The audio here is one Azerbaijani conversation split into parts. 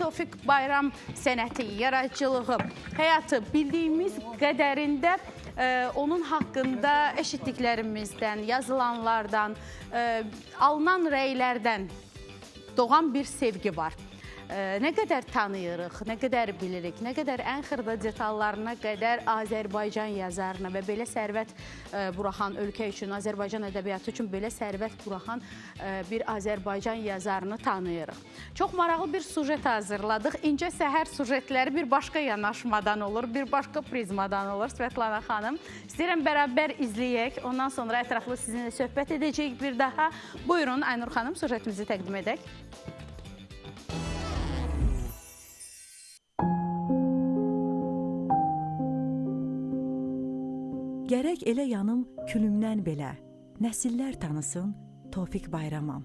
Tofiq Bayram sənəti, yaradıcılığı, həyatı bildiyimiz qədərində onun haqqında eşitdiklərimizdən, yazılanlardan, alınan rəylərdən doğan bir sevgi var. Nə qədər tanıyırıq, nə qədər bilirik, nə qədər ən xırda detallarına qədər Azərbaycan yazarına və belə sərvət buraxan ölkə üçün, Azərbaycan ədəbiyyatı üçün belə sərvət buraxan bir Azərbaycan yazarını tanıyırıq. Çox maraqlı bir sujet hazırladıq. İncə səhər sujetləri bir başqa yanaşmadan olur, bir başqa prizmadan olur. Svetlana xanım, istəyirəm bərabər izləyək. Ondan sonra ətraflı sizinlə söhbət edəcəyik bir daha. Buyurun, Aynur xanım, sujetimizi təqdim edək. Gərək elə yanım külümdən belə, nəsillər tanısın Tofiq Bayramam.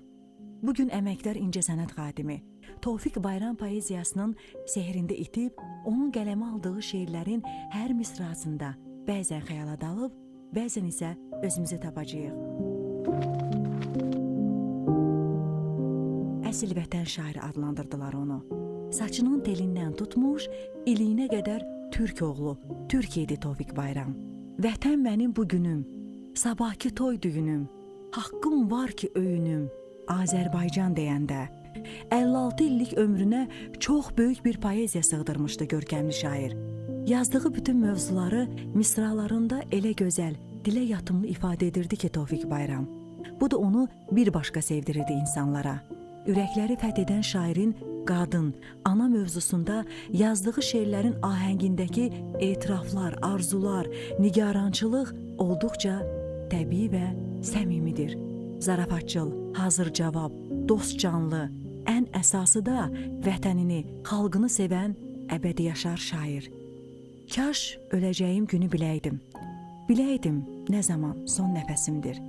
Bugün əməkdar incəsənət xadimi, Tofiq Bayram poeziyasının sehrində itib, onun qələmə aldığı şeirlərin hər misrasında bəzən xəyala dalıb, bəzən isə özümüzü tapacağıq. Əsil vətən şairi adlandırdılar onu. Saçının telindən tutmuş, iliyinə qədər Türk oğlu, Türk idi Tofiq Bayram. Vətən mənim bugünüm, sabahki toy düyünüm, haqqım var ki öyünüm, Azərbaycan deyəndə. 56 illik ömrünə çox böyük bir poeziya sığdırmışdı görkəmli şair. Yazdığı bütün mövzuları misralarında elə gözəl, dilə yatımlı ifadə edirdi ki Tofiq Bayram. Bu da onu bir başqa sevdirirdi insanlara. Ürəkləri fəth edən şairin qadın, ana mövzusunda yazdığı şeirlərin ahəngindəki etiraflar, arzular, nigarançılıq olduqca təbii və səmimidir. Zarafatçıl, hazır cavab, dost canlı, ən əsası da vətənini, xalqını sevən əbədi yaşar şair. Kaş öləcəyim günü biləydim. Biləydim nə zaman son nəfəsimdir.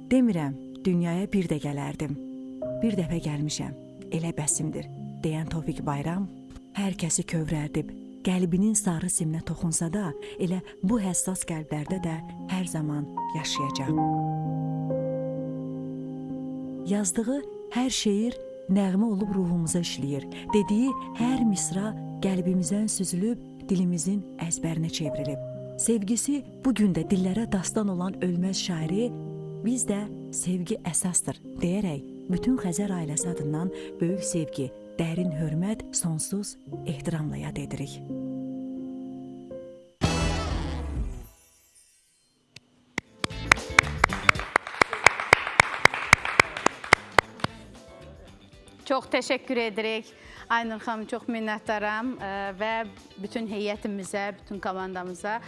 Demirəm, dünyaya bir də gələrdim. Bir dəfə gəlmişəm, elə bəsimdir, deyən Tofiq Bayram hər kəsi kövrərdib, qəlbinin sarı simnə toxunsa da, elə bu həssas qəlblərdə də hər zaman yaşayacaq. Yazdığı hər şeir nəğmə olub ruhumuza işləyir, dediyi hər misra qəlbimizdən süzülüb, dilimizin əzbərinə çevrilib. Sevgisi bugün də dillərə dastan olan ölməz şairi, biz də sevgi əsasdır deyərək, bütün Xəzər ailəsi adından böyük sevgi, dərin hörmət, sonsuz ehtiramla yad edirik. Çox təşəkkür edirik. Aynur xanım, çox minnətdaram və bütün heyətimizə, bütün komandamıza.